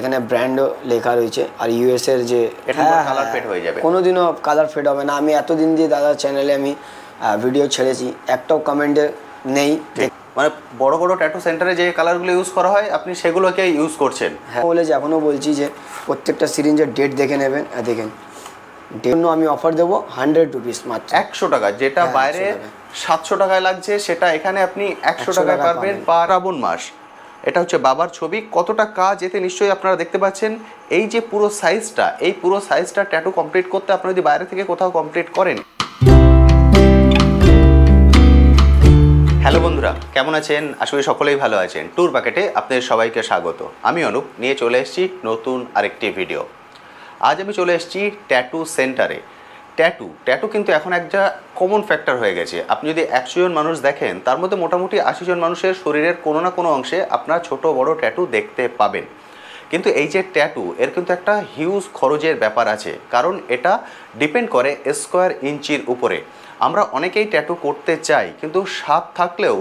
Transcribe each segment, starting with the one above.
এখানে ব্র্যান্ডও লেখা রয়েছে আর ইউএস এর যে কালার ফেড হয়ে যাবে, কোনোদিনও কালার ফেড হবে না। আমি এতদিন দিয়ে দাদার চ্যানেলে আমি ভিডিও ছেড়েছি, একটাও কমেন্টে নেই। মানে বড় বড় ট্যাটু সেন্টারে যে কালারগুলো ইউজ করা হয় আপনি সেগুলোকে ইউজ করছেন। হ্যাঁ বলেছি, এখনও বলছি যে প্রত্যেকটা সিরিঞ্জের ডেট দেখে নেবেন। দেখেন জন্য আমি অফার দেবো 100 রুপিস মাত্র, 100 টাকা। যেটা বাইরে 700 টাকায় লাগছে সেটা এখানে আপনি 100 টাকায় পারবেন শ্রাবণ মাস। এটা হচ্ছে বাবার ছবি, কতটা কাজ এতে নিশ্চয়ই আপনারা দেখতে পাচ্ছেন। এই যে পুরো সাইজটা, এই পুরো সাইজটা ট্যাটু কমপ্লিট করতে আপনারা যদি বাইরে থেকে কোথাও কমপ্লিট করেন। হ্যালো বন্ধুরা, কেমন আছেন? আশা করি সকলেই ভালো আছেন। ট্যুর প্যাকেটে আপনাদের সবাইকে স্বাগত। আমি অনুপ নিয়ে চলে এসেছি নতুন আরেকটি ভিডিও। আজ আমি চলে এসেছি ট্যাটু সেন্টারে। ট্যাটু কিন্তু এখন একটা কমন ফ্যাক্টর হয়ে গেছে। আপনি যদি 100 জন মানুষ দেখেন, তার মধ্যে মোটামুটি 80 জন মানুষের শরীরের কোনো না কোনো অংশে আপনার ছোট বড় ট্যাটু দেখতে পাবেন। কিন্তু এই যে ট্যাটু, এর কিন্তু একটা হিউজ খরচের ব্যাপার আছে, কারণ এটা ডিপেন্ড করে স্কোয়ার ইঞ্চির উপরে। আমরা অনেকেই ট্যাটু করতে চাই, কিন্তু স্বাদ থাকলেও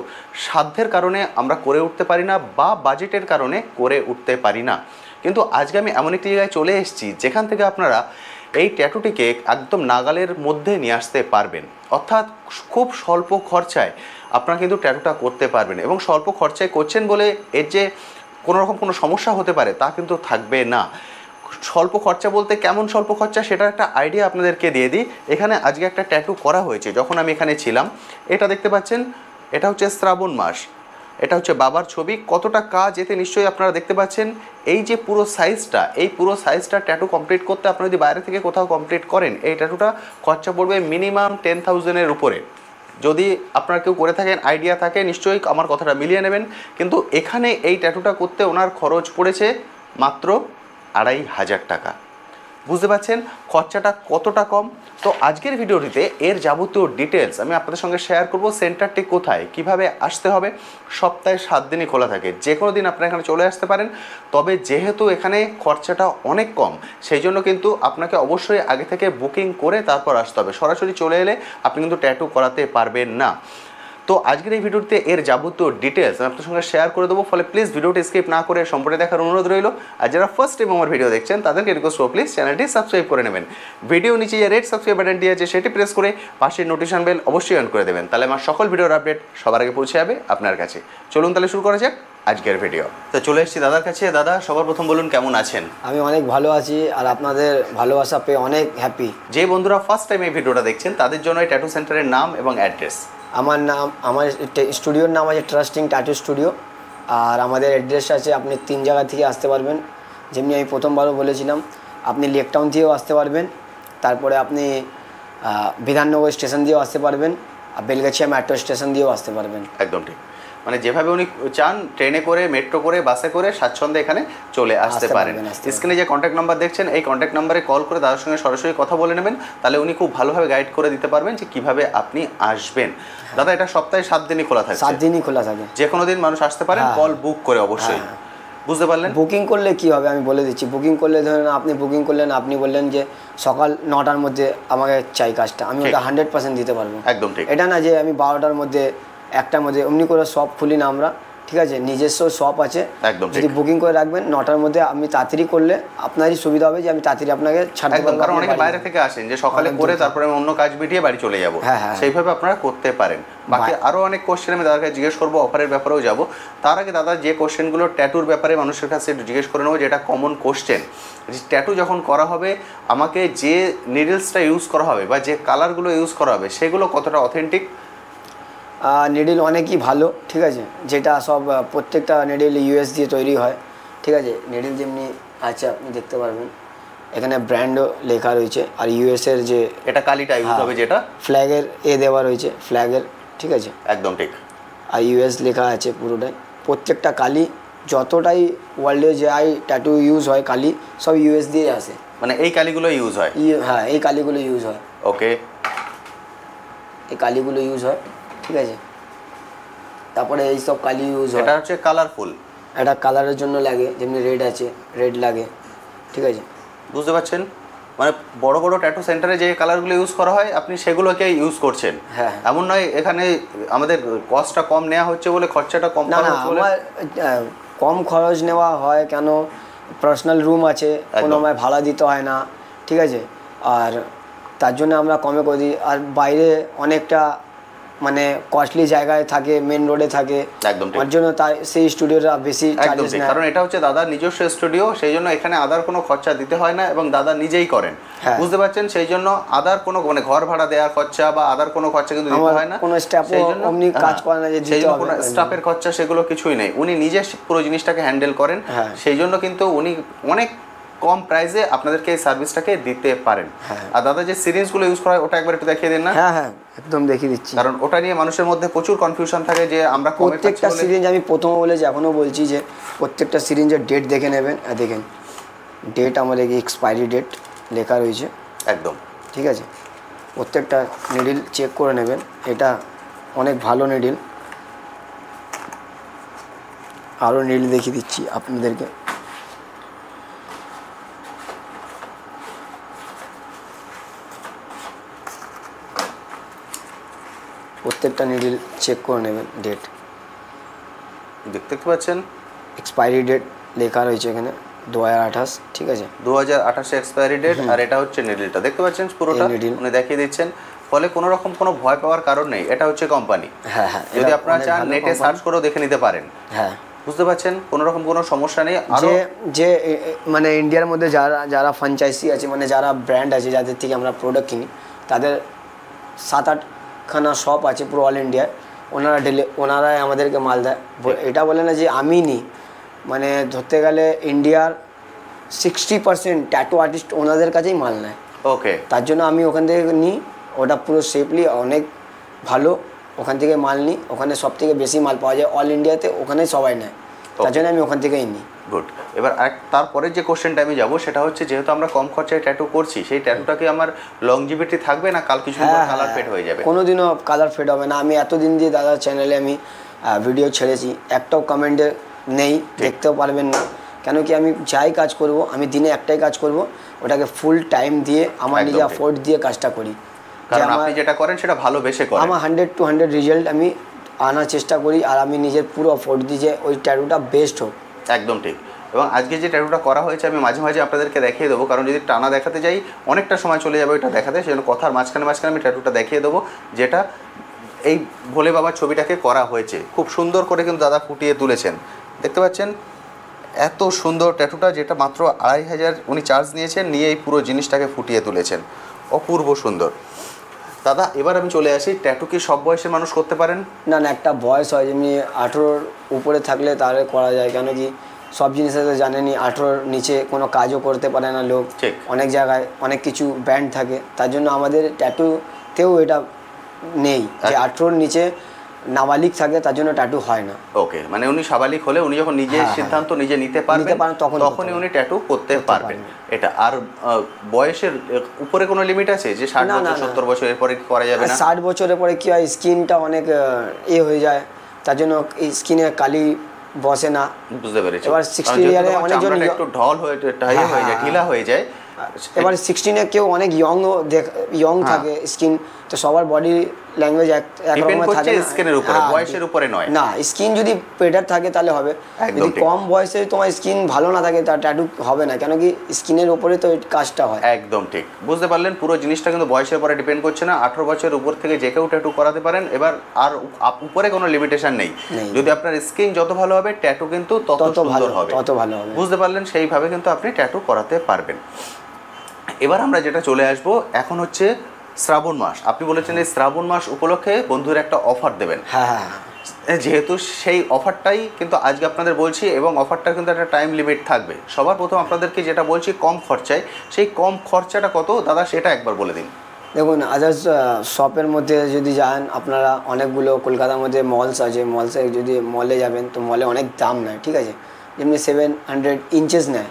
সাধ্যের কারণে আমরা করে উঠতে পারি না, বা বাজেটের কারণে করে উঠতে পারি না। কিন্তু আজকে আমি এমন একটি জায়গায় চলে এসেছি যেখান থেকে আপনারা এই ট্যাটুটিকে একদম নাগালের মধ্যে নিয়ে আসতে পারবেন। অর্থাৎ খুব স্বল্প খরচায় আপনারা কিন্তু ট্যাটুটা করতে পারবেন, এবং স্বল্প খরচায় করছেন বলে এর যে কোনোরকম কোনো সমস্যা হতে পারে তা কিন্তু থাকবে না। স্বল্প খরচা বলতে কেমন স্বল্প খরচা, সেটার একটা আইডিয়া আপনাদেরকে দিয়ে দিই। এখানে আজকে একটা ট্যাটু করা হয়েছে যখন আমি এখানে ছিলাম। এটা দেখতে পাচ্ছেন, এটা হচ্ছে শ্রাবণ মাস। এটা হচ্ছে বাবার ছবি, কতটা কাজ এতে নিশ্চয়ই আপনারা দেখতে পাচ্ছেন। এই যে পুরো সাইজটা, এই পুরো সাইজটা ট্যাটু কমপ্লিট করতে আপনারা যদি বাইরে থেকে কোথাও কমপ্লিট করেন, এই ট্যাটুটা খরচা পড়বে মিনিমাম 10,000-এর উপরে। যদি আপনারা কেউ করে থাকেন, আইডিয়া থাকে, নিশ্চয়ই আমার কথাটা মিলিয়ে নেবেন। কিন্তু এখানে এই ট্যাটুটা করতে ওনার খরচ পড়েছে মাত্র 2,500 টাকা। বুঝতে পারছেন খরচাটা কতটা কম। তো আজকের ভিডিওটিতে এর যাবতীয় ডিটেলস আমি আপনাদের সঙ্গে শেয়ার করব। সেন্টারটি কোথায়, কিভাবে আসতে হবে। সপ্তাহে 7 দিনই খোলা থাকে, যে কোনো দিন আপনারা এখানে চলে আসতে পারেন। তবে যেহেতু এখানে খরচাটা অনেক কম, সেই জন্য কিন্তু আপনাকে অবশ্যই আগে থেকে বুকিং করে তারপর আসতে হবে। সরাসরি চলে এলে আপনি কিন্তু ট্যাটু করাতে পারবেন না। তো আজকের এই ভিডিওতে এর যাবতীয় ডিটেলস আমি আপনার সঙ্গে শেয়ার করে দেবো, ফলে প্লিজ ভিডিওটি স্কিপ না করে সম্পূর্ণ দেখার অনুরোধ রইল। আর যারা ফার্স্ট টাইম আমার ভিডিও দেখছেন তাদেরকে রিকোয়েস্ট করব, প্লিজ চ্যানেলটি সাবস্ক্রাইব করে নেবেন। ভিডিও নিচে যে রেড সাবস্ক্রাইব বাটনটি আছে সেটি প্রেস করে পাশের নোটিফিকেশন বেল অবশ্যই অন করে দেবেন, তাহলে আমার সকল ভিডিওর আপডেট সবার আগে পৌঁছে যাবে আপনার কাছে। চলুন তাহলে শুরু করা যাক আজকের ভিডিও। তো চলে এসেছি দাদার কাছে। দাদা, সবার প্রথম বলুন কেমন আছেন? আমি অনেক ভালো আছি, আর আপনাদের ভালোবাসা পেয়ে অনেক হ্যাপি। যে বন্ধুরা ফার্স্ট টাইম এই ভিডিওটা দেখছেন তাদের জন্য এই ট্যাটু সেন্টারের নাম এবং অ্যাড্রেস। আমার স্টুডিওর নাম আছে ট্রাস্টিং ট্যাটু স্টুডিও, আর আমাদের অ্যাড্রেস আছে, আপনি 3 জায়গা থেকে আসতে পারবেন। যেমনি আমি প্রথমবারও বলেছিলাম, আপনি লেকটাউন থেকেও আসতে পারবেন, তারপরে আপনি বিধাননগর স্টেশন দিয়েও আসতে পারবেন, আর বেলগাছিয়া মেট্রো স্টেশন দিয়েও আসতে পারবেন। একদম ঠিক, মানে যেভাবে উনি চান, ট্রেনে করে, মেট্রো করে, বাসে করে স্বাচ্ছন্দ্যে এখানে চলে আসতে পারেন। স্ক্রিনে যে কন্ট্যাক্ট নাম্বার দেখছেন, এই কন্ট্যাক্ট নাম্বারে কল করে দাদার সঙ্গে সরাসরি কথা বলে নেবেন, তাহলে উনি খুব ভালোভাবে গাইড করে দিতে পারবেন যে কীভাবে আপনি আসবেন। দাদা, এটা সপ্তাহে 7 দিনই খোলা থাকে? 7 দিনই খোলা থাকে, যে কোনো দিন মানুষ আসতে পারেন, কল বুক করে অবশ্যই। বুঝতে পারলেন? বুকিং করলে কি হবে আমি বলে দিচ্ছি। বুকিং করলে ধরেন আপনি বুকিং করলেন, আপনি বললেন যে সকাল 9টার মধ্যে আমাকে চাই কাজটা, আমি ওটা 100% দিতে পারবো। একদম ঠিক। এটা না যে আমি 12টার মধ্যে, 1টার মধ্যে, অমনি করে সব খুলি না আমরা, ঠিক আছে? নিজস্ব শপ আছে, একদম। যদি বুকিং করে রাখবেন 9টার মধ্যে, আপনি তাড়াতাড়ি করলে আপনারই সুবিধা হবে যে আমি তাড়াতাড়ি আপনাকে ছাড়তে পারবো। কারণ অনেকে বাইরে থেকে আসেন যে সকালে করে তারপরে অন্য কাজ মিটিয়ে বাড়ি চলে যাবো, সেইভাবে আপনারা করতে পারেন। বাকি আরও অনেক কোশ্চেন আমি দাদাকে জিজ্ঞেস করবো, অফারের ব্যাপারেও যাব। তার আগে দাদা, যে কোশ্চেনগুলো ট্যাটুর ব্যাপারে মানুষের কাছে জিজ্ঞেস করে নেবো, যেটা কমন কোশ্চেন, ট্যাটু যখন করা হবে আমাকে যে নিডলসটা ইউজ করা হবে বা যে কালারগুলো ইউজ করা হবে সেগুলো কতটা অথেন্টিক? নিডল অনেকই ভালো, ঠিক আছে? যেটা সব প্রত্যেকটা নিডল ইউএস দিয়ে তৈরি হয়, ঠিক আছে? নিডল যেমনি আছে আপনি দেখতে পারবেন, এখানে ব্র্যান্ডও লেখা রয়েছে, আর ইউএস এর যে এটা কালিটা ইউজ হবে, যেটা ফ্ল্যাগের দেওয়া রয়েছে, ফ্ল্যাগের, ঠিক আছে? একদম ঠিক। আর ইউএস লেখা আছে পুরোটাই। প্রত্যেকটা কালি যতটাই ওয়ার্ল্ডে যে ট্যাটু ইউজ হয় কালি, সব ইউএস দিয়ে আসে। মানে এই কালিগুলো ইউজ হয়? হ্যাঁ, এই কালিগুলো ইউজ হয়। ওকে, এই কালিগুলো ইউজ হয়, ঠিক আছে? তারপরে এই সব কালি ইউজ হয়। এটা হচ্ছে কালারফুল, এটা কালারের জন্য লাগে, যেমনি রেড আছে, রেড লাগে, ঠিক আছে? বুঝতে পারছেন? মানে বড় বড় ট্যাটু সেন্টারে যে কালারগুলো ইউজ করা হয় আপনি সেগুলোকে ইউজ করছেন। হ্যাঁ, এমন নয় এখানে আমাদের কস্টটা কম নেওয়া হচ্ছে বলে খরচাটা কম। না না, আমার কম খরচ নেওয়া হয় কেন, পার্সোনাল রুম আছে, কোনো আমায় ভাড়া দিতে হয় না, ঠিক আছে। আর তার জন্য আমরা কমে করে দিই। আর বাইরে অনেকটা মানে কস্টলি জায়গায় থাকে, মেন রোডে থাকে, একদম ঠিক। তার জন্য তাই সেই স্টুডিওটা বেশি একদম চার্জেস ঠিক, নেয়। কারণ এটা হচ্ছে দাদার নিজস্ব স্টুডিও, সেই জন্য এখানে আদার কোনো খরচা দিতে হয় না এবং দাদা নিজেই করেন, হ্যাঁ। বুঝতে পারছেন। সেই জন্য আদার কোনো মানে ঘর ভাড়া দেওয়ার খরচা বা আদার কোনো খরচা কিন্তু দিতে আমার হয় না। কোনো স্টাফও সেই জন্য অমনি কাজ করে না যে সেই দিতে জন্য হবে। কোনো স্টাফের খরচা সেগুলো কিছুই নেই, উনি নিজে পুরো জিনিসটাকে হ্যান্ডেল করেন। হ্যাঁ। সেই জন্য কিন্তু উনি অনেক কম প্রাইসে আপনাদেরকে এই সার্ভিসটাকে দিতে পারেন। হ্যাঁ। আর দাদা যে সিরিঞ্জগুলো ইউজ করা হয় ওটা একবার একটু দেখিয়ে দিন না। হ্যাঁ হ্যাঁ, একদম দেখিয়ে দিচ্ছি। কারণ ওটা নিয়ে মানুষের মধ্যে প্রচুর কনফিউশন থাকে যে আমরা কমে পাচ্ছি প্রত্যেকটা বলে। সিরিঞ্জ আমি প্রথমে বলেছি, এখনও বলছি যে প্রত্যেকটা সিরিঞ্জের ডেট দেখে নেবেন। দেখেন ডেট আমাদের এক্সপায়ারি ডেট লেখা রয়েছে একদম ঠিক আছে। প্রত্যেকটা নিডিল চেক করে নেবেন, এটা অনেক ভালো নিডিল। আরও নিডিল দেখিয়ে দিচ্ছি আপনাদেরকে। প্রত্যেকটা নিডিল চেক করে নেবেন, ডেট দেখতে পাচ্ছেন এক্সপায়ারি ডেট লেখা রয়েছে এখানে 2028, ঠিক আছে। 2028 এক্সপায়ারি ডেট। আর এটা হচ্ছে নিডলটা, দেখতে পাচ্ছেন পুরোটা needle। উনি দেখিয়ে দিচ্ছেন। ফলে কোনো রকম কোনো ভয় পাওয়ার কারণ নেই, এটা হচ্ছে কোম্পানি। হ্যাঁ হ্যাঁ, যদি এটা আপনারা অনেক চান ভালো নেটে company। সার্চ করেও দেখে নিতে পারেন, হ্যাঁ, বুঝতে পারছেন, কোনো রকম কোনো সমস্যা নেই। আরও যে যে মানে ইন্ডিয়ার মধ্যে যারা যারা ফ্র্যাঞ্চাইজি আছে, মানে যারা ব্র্যান্ড আছে যাদের থেকে আমরা প্রোডাক্ট কিনি, তাদের 7-8খানা শপ আছে পুরো অল ইন্ডিয়ায়। ওনারাই আমাদেরকে মাল দেয়। এটা বলে না যে আমি নিই, মানে ধরতে গেলে ইন্ডিয়ার 60% ট্যাটু আর্টিস্ট ওনাদের কাছেই মাল নেয়। ওকে, তার জন্য আমি ওখান থেকে নিই, ওটা পুরো সেফলি অনেক ভালো, ওখান থেকে মাল নিই। ওখানে সব থেকে বেশি মাল পাওয়া যায় অল ইন্ডিয়াতে, ওখানে সবাই নেয়, তার জন্য আমি ওখান থেকেই নিই। গুড। এবার তারপরে যে কোশ্চেনটা আমি যাবো সেটা হচ্ছে, যেহেতু আমরা কম খরচায় ট্যাটু করছি, সেই ট্যাটুটাকে আমার লংজিভিটি থাকবে না কাল কিছু কালার ফেড হয়ে যাবে? কোনোদিনও কালার ফেড হবে না। আমি এতদিন দিয়ে দাদার চ্যানেলে আমি ভিডিও ছেড়েছি, একটাও কমেন্টে নেই, দেখতেও পারবেন না। কেন কি আমি যাই কাজ করব, আমি দিনে একটাই কাজ করব, ওটাকে ফুল টাইম দিয়ে আমার নিজে এফোর্ট দিয়ে কাজটা করি। কারণ আপনি যেটা করেন সেটা ভালোবেসে করেন। আমার 100 to 100 রেজাল্ট আমি আনার চেষ্টা করি, আর আমি নিজের পুরো এফোর্ট দিই যে ওই ট্যাটুটা বেস্ট হোক। একদম ঠিক। এবং আজকে যে ট্যাটুটা করা হয়েছে আমি মাঝে মাঝে আপনাদেরকে দেখিয়ে দেবো, কারণ যদি টানা দেখাতে যাই অনেকটা সময় চলে যাবে ওইটা দেখাতে, সেজন্য কথার মাঝখানে মাঝখানে আমি ট্যাটুটা দেখিয়ে দেবো, যেটা এই ভোলে বাবার ছবিটাকে করা হয়েছে। খুব সুন্দর করে কিন্তু দাদা ফুটিয়ে তুলেছেন, দেখতে পাচ্ছেন এত সুন্দর ট্যাটুটা, যেটা মাত্র 2500 উনি চার্জ নিয়েছেন, নিয়ে এই পুরো জিনিসটাকে ফুটিয়ে তুলেছেন, অপূর্ব সুন্দর। দাদা এবার আমি চলে আসি, ট্যাটু কি সব বয়সের মানুষ করতে পারেন? না না, একটা বয়স হয়, যেমনি 18-র উপরে থাকলে তাহলে করা যায়। কেন কি সব জিনিসে তো জানেনি 18-র নিচে কোনো কাজও করতে পারে না লোক। ঠিক। অনেক জায়গায় অনেক কিছু ব্যান্ড থাকে, তার জন্য আমাদের ট্যাটুতেও এটা নেই যে 18-র নিচে নাবালিক থাকে, তার জন্য ট্যাটু হয় না। ওকে, মানে উনি সাবালিক হলে উনি যখন নিজের সিদ্ধান্ত নিজে নিতে পারবেন তখনই উনি ট্যাটু করতে পারবেন। এটা আর বয়সের উপরে কোনো লিমিট আছে যে 60 বছর 70 বছর এরপরে করা যাবে না? 60 বছরের পরে কি হয়, স্কিনটা অনেক হয়ে যায়, তার জন্য স্কিনে কালি বসে না। বুঝতে পেরেছি। এবার 60 ইয়ারে অনেকজন একটু ঢল হয়ে যায়, ঢিলা হয়ে যায়। এবার 16-এ কেউ অনেক ইয়ং থাকে স্কিন, তো সবার বডি ল্যাঙ্গুয়েজ একরকম থাকে না, স্কিনের উপরে, বয়সের উপরে নয়। না, স্কিন যদি বেটার থাকে তাহলে হবে, যদি কম বয়সে তোমার স্কিন ভালো না থাকে তার ট্যাটু হবে না। কেন কি স্কিনের উপরে তো কাজটা হয়। একদম ঠিক, বুঝতে পারলেন। পুরো জিনিসটা কিন্তু বয়সের উপরে ডিপেন্ড করছে না, 18 বছরের উপর থেকে যে কেউ ট্যাটু করাতে পারেন। এবার আর উপরে কোনো লিমিটেশন নেই, যদি আপনার স্কিন যত ভালো হবে ট্যাটু কিন্তু তত সুন্দর হবে, তত ভালো হবে, বুঝতে পারলেন। সেইভাবে কিন্তু আপনি ট্যাটু করাতে পারবেন। এবার আমরা যেটা চলে আসবো, এখন হচ্ছে শ্রাবণ মাস। আপনি বলেছেন এই শ্রাবণ মাস উপলক্ষে বন্ধুরা একটা অফার দেবেন। হ্যাঁ, যেহেতু সেই অফারটাই কিন্তু আজকে আপনাদের বলছি, এবং অফারটা কিন্তু একটা টাইম লিমিট থাকবে। সবার প্রথম আপনাদেরকে যেটা বলছি কম খরচায়, সেই কম খরচাটা কত দাদা সেটা একবার বলে দিন। দেখুন, আদার্স শপের মধ্যে যদি যান আপনারা, অনেকগুলো কলকাতার মধ্যে মলস আছে, মলসে যদি মলে যাবেন তো মলে অনেক দাম নেয়, ঠিক আছে। যেমনি 700 ইঞ্চেস নেয়,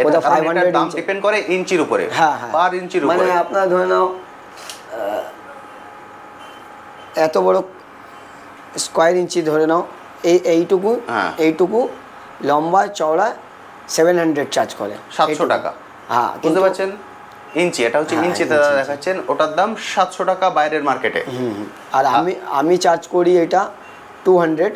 ওটা 500 দাম ডিপেন্ড করে ইঞ্চির উপরে। হ্যাঁ, পার ইঞ্চির উপরে, মানে আপনারা ধরে নাও এত বড় স্কোয়ার ইঞ্চি ধরে নাও, এইটুকু লম্বা চওড়া 700 চার্জ করে, 700 টাকা। হ্যাঁ, বুঝতে পারছেন, ইঞ্চি, এটা হচ্ছে ইঞ্চি দাদা দেখাচ্ছেন, ওটার দাম 700 টাকা বাইরের মার্কেটে। আর আমি চার্জ করি এটা 200,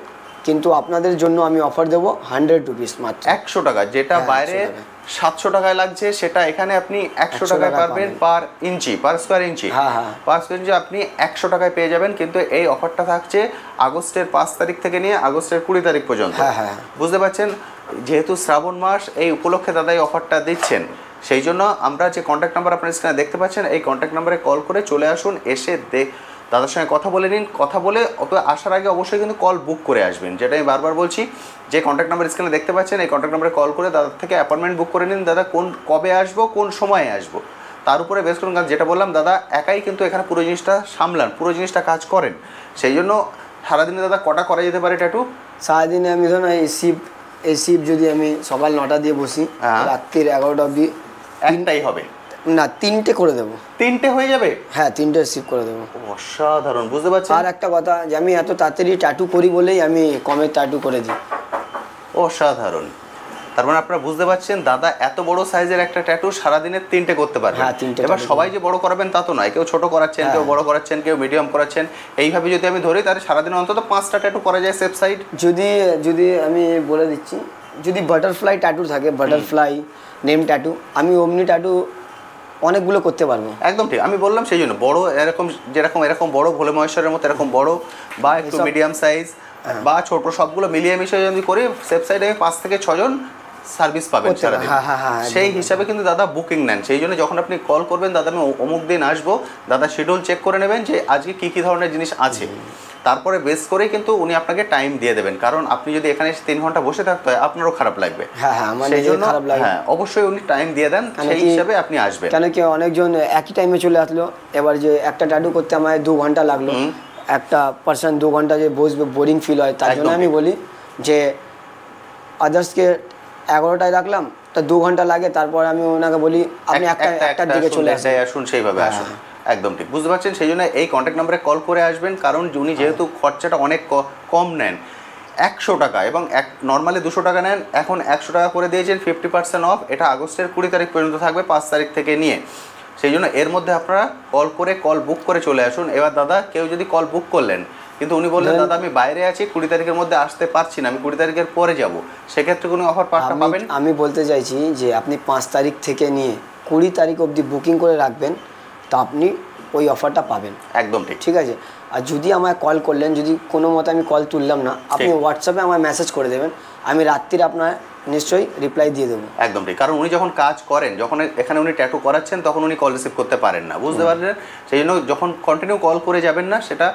কিন্তু আপনাদের জন্য আমি অফার দেবো 100 রুপিস মাত্র। 100 টাকা, যেটা হ্যাঁ, বাইরে 100 টাকা। 700 টাকায় লাগছে সেটা এখানে আপনি 100 টাকায় টাকায় পাবেন পাবেন। পার ইঞ্চি, পার স্কোয়ার ইঞ্চি। হ্যাঁ, হ্যাঁ। পার স্কোয়ার ইঞ্চি আপনি 100 টাকায় পেয়ে যাবেন। কিন্তু এই অফারটা থাকছে আগস্টের 5 তারিখ থেকে নিয়ে আগস্টের 20 তারিখ পর্যন্ত। হ্যাঁ, হ্যাঁ। বুঝতে পারছেন, যেহেতু শ্রাবণ মাস, এই উপলক্ষে দাদা এই অফারটা দিচ্ছেন। সেই জন্য আমরা যে কন্ট্যাক্ট নাম্বার আপনার স্ক্রিনে দেখতে পাচ্ছেন, এই কন্ট্যাক্ট নাম্বারে কল করে চলে আসুন, এসে দাদার সঙ্গে কথা বলে নিন। কথা বলে আসার আগে অবশ্যই কিন্তু কল বুক করে আসবেন, যেটা আমি বারবার বলছি। যে কন্ট্যাক্ট নাম্বার স্ক্রিনে দেখতে পাচ্ছেন, এই কন্ট্যাক্ট নাম্বারে কল করে দাদার থেকে অ্যাপয়েন্টমেন্ট বুক করে নিন। দাদা কবে আসবো, কোন সময়ে আসবো, তার উপরে বেশ করুন। কারণ যেটা বললাম, দাদা একাই কিন্তু এখানে পুরো জিনিসটা সামলান, পুরো জিনিসটা কাজ করেন। সেই জন্য সারাদিনে দাদা কটা করা যেতে পারে ট্যাটু? সারাদিনে আমি ধরুন এই শিপ যদি আমি সকাল 9টা দিয়ে বসি, রাত্রির 11টা অবধি একটাই হবে না, 3টে করে দেবো। 3টে হয়ে যাবে? হ্যাঁ, 3টে শিপ করে দেবো। অসাধারণ, বুঝতে পারছেন। আর একটা কথা, যে আমি এত তাড়াতাড়ি ট্যাটু করি বলেই আমি কমে ট্যাটু করে দিই। অসাধারণ। তার মানে আপনারা বুঝতে পারছেন, দাদা এত বড় সাইজের একটা ট্যাটু সারাদিনে 3টে করতে পারবেন। হ্যাঁ, 3টে। এবার সবাই যে বড় করাবেন তা তো নয়, কেউ ছোট করাচ্ছেন, কেউ বড় করাচ্ছেন, কেউ মিডিয়াম করাচ্ছেন। এইভাবে যদি আমি ধরি, তাহলে সারাদিনে অন্তত 5টা ট্যাটু করা যায় সেফ সাইড। যদি আমি বলে দিচ্ছি, যদি বাটারফ্লাই ট্যাটু থাকে, বাটারফ্লাই নেম ট্যাটু, আমি অমনি ট্যাটু অনেকগুলো করতে পারবো। একদম ঠিক, আমি বললাম সেই জন্য বড়, এরকম বড় ভোলে মহেশ্বরের মতো এরকম বড়, বা একটু মিডিয়াম সাইজ বা ছোট, সবগুলো মিলিয়ে মিশিয়ে যদি করি সেফ সাইডে আমি 5 থেকে 6 জন সার্ভিস পাবেন সারাদিন। সেই হিসাবে কিন্তু দাদা বুকিং নেন। সেই জন্য যখন আপনি কল করবেন, দাদা আমি অমুক দিন আসবো, দাদা শিডিউল চেক করে নেবেন যে আজকে কী ধরনের জিনিস আছে, তারপরে বেস করেই কিন্তু উনি আপনাকে টাইম দিয়ে দেবেন। কারণ আপনি যদি এখানে 3 ঘন্টা বসে থাকতে হয়, আপনারও খারাপ লাগবে। সেই জন্য হ্যাঁ, অবশ্যই উনি টাইম দিয়ে দেন, সেই হিসাবে আপনি আসবেন। কেন কি অনেকজন একই টাইমে চলে আসলো, এবার যে একটা ট্যাটু করতে আমায় 2 ঘন্টা লাগলো, একটা পার্সন 2 ঘন্টা যে বসবে, বোরিং ফিল হয়। তার জন্য আমি বলি যে আদার্সকে 11টায় রাখলাম, তা 2 ঘন্টা লাগে, তারপর আমি ওনাকে বলি আপনি একটার দিকে চলে আসুন, সেইভাবে আসুন। একদম ঠিক, বুঝতে পারছেন। সেই জন্য এই কন্ট্যাক্ট নাম্বারে কল করে আসবেন, কারণ উনি যেহেতু খরচাটা অনেক কম নেন, 100 টাকা, এবং নর্মালি 200 টাকা নেন, এখন 100 টাকা করে দিয়েছেন 50% অফ। এটা আগস্টের 20 তারিখ পর্যন্ত থাকবে, 5 তারিখ থেকে নিয়ে। সেই জন্য এর মধ্যে আপনারা কল বুক করে চলে আসুন। এবার দাদা, কেউ যদি কল বুক করলেন, কিন্তু উনি বললেন দাদা আমি বাইরে আছি, 20 তারিখের মধ্যে আসতে পারছি না, আমি 20 তারিখের পরে যাব, সেক্ষেত্রে কোনো অফার পাবেন? আমি বলতে চাইছি যে আপনি 5 তারিখ থেকে নিয়ে 20 তারিখ অবধি বুকিং করে রাখবেন, তো আপনি ওই অফারটা পাবেন। একদম ঠিক, ঠিক আছে। আর যদি আমায় কল করলেন, যদি কোনো মতে আমি কল তুললাম না, আপনি হোয়াটসঅ্যাপে আমায় মেসেজ করে দেবেন, আমি রাত্রির আপনার নিশ্চয়ই রিপ্লাই দিয়ে দেবো। একদম ঠিক, কারণ উনি যখন কাজ করেন, যখন এখানে উনি ট্যাটু করাচ্ছেন, তখন উনি কল রিসিভ করতে পারেন না, বুঝতে পারলেন। সেই জন্য যখন কন্টিনিউ কল করে যাবেন না, সেটা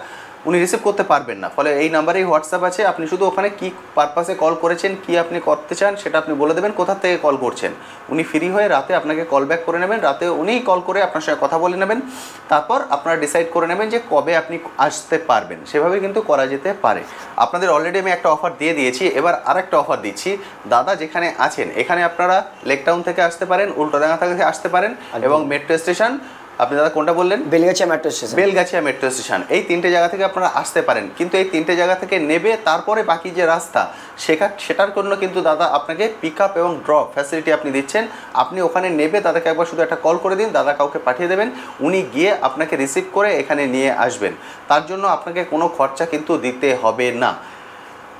উনি রিসিভ করতে পারবেন না। ফলে এই নাম্বারেই হোয়াটসঅ্যাপ আছে, আপনি শুধু ওখানে কী পারপাসে কল করেছেন, কি আপনি করতে চান, সেটা আপনি বলে দেবেন, কোথা থেকে কল করছেন। উনি ফ্রি হয়ে রাতে আপনাকে কল ব্যাক করে নেবেন, রাতে উনিই কল করে আপনার সঙ্গে কথা বলে নেবেন, তারপর আপনারা ডিসাইড করে নেবেন যে কবে আপনি আসতে পারবেন। সেভাবে কিন্তু করা যেতে পারে। আপনাদের অলরেডি আমি একটা অফার দিয়ে দিয়েছি, এবার আরেকটা অফার দিচ্ছি। দাদা যেখানে আছেন, এখানে আপনারা লেক টাউন থেকে আসতে পারেন, উল্টোডাঙ্গা থেকে আসতে পারেন, এবং মেট্রো স্টেশন, আপনি দাদা কোনটা বললেন? Belgachia metro station. Belgachia metro station, এই 3টে জায়গা থেকে আপনারা আসতে পারেন। কিন্তু এই 3টে জায়গা থেকে নেবে, তারপরে বাকি যে রাস্তা, সেটার জন্য কিন্তু দাদা আপনাকে পিক আপ এবং ড্রপ ফ্যাসিলিটি আপনি দিচ্ছেন। আপনি ওখানে নেবে, দাদাকে একবার শুধু একটা কল করে দিন, দাদা কাউকে পাঠিয়ে দেবেন, উনি গিয়ে আপনাকে রিসিভ করে এখানে নিয়ে আসবেন। তার জন্য আপনাকে কোনো খরচা কিন্তু দিতে হবে না,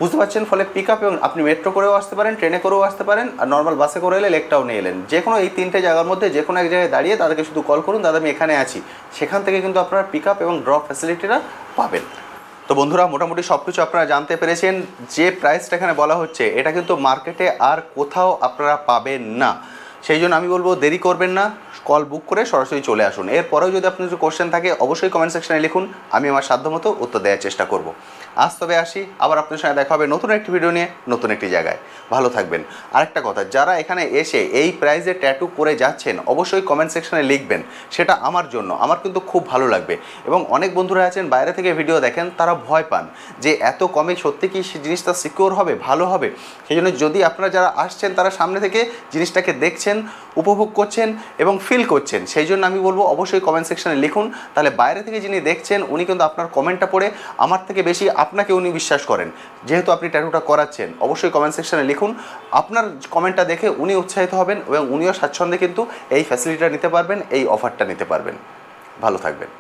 বুঝতে পারছেন। ফলে পিক আপ, এবং আপনি মেট্রো করেও আসতে পারেন, ট্রেনে করেও আসতে পারেন, আর নর্মাল বাসে করে এলে লেক টাউনে এলেন, যে কোনো এই 3টে জায়গার মধ্যে যে কোনো এক জায়গায় দাঁড়িয়ে তাদেরকে শুধু কল করুন, দাদা আমি এখানে আছি, সেখান থেকে কিন্তু আপনারা পিক আপ এবং ড্রপ ফ্যাসিলিটিটা পাবেন। তো বন্ধুরা, মোটামুটি সব কিছু আপনারা জানতে পেরেছেন। যে প্রাইসটা এখানে বলা হচ্ছে, এটা কিন্তু মার্কেটে আর কোথাও আপনারা পাবেন না। সেই জন্য আমি বলবো, দেরি করবেন না, কল বুক করে সরাসরি চলে আসুন। এরপরেও যদি আপনার কিছু কোশ্চেন থাকে, অবশ্যই কমেন্ট সেকশনে লিখুন, আমি আমার সাধ্যমতো উত্তর দেওয়ার চেষ্টা করব। আজ তবে আসি, আবার আপনার সঙ্গে দেখা হবে নতুন একটি ভিডিও নিয়ে, নতুন একটি জায়গায়। ভালো থাকবেন। আরেকটা কথা, যারা এখানে এসে এই প্রাইসে ট্যাটু করে যাচ্ছেন, অবশ্যই কমেন্ট সেকশনে লিখবেন, সেটা আমার জন্য, আমার কিন্তু খুব ভালো লাগবে। এবং অনেক বন্ধুরা আছেন বাইরে থেকে ভিডিও দেখেন, তারা ভয় পান যে এত কমে সত্যি কি জিনিসটা সিকিউর হবে, ভালো হবে। সেই জন্য যদি আপনারা যারা আসছেন, তারা সামনে থেকে জিনিসটাকে দেখছেন, উপভোগ করছেন এবং ফিল করছেন, সেই জন্য আমি বলবো অবশ্যই কমেন্ট সেকশনে লিখুন। তাহলে বাইরে থেকে যিনি দেখছেন, উনি কিন্তু আপনার কমেন্টটা পড়ে আমার থেকে বেশি আপনাকে উনি বিশ্বাস করেন। যেহেতু আপনি ট্যাটুটা করাচ্ছেন, অবশ্যই কমেন্ট সেকশনে লিখুন। আপনার কমেন্টটা দেখে উনি উৎসাহিত হবেন, এবং উনিও স্বাচ্ছন্দ্যে কিন্তু এই ফ্যাসিলিটিটা নিতে পারবেন, এই অফারটা নিতে পারবেন। ভালো থাকবেন।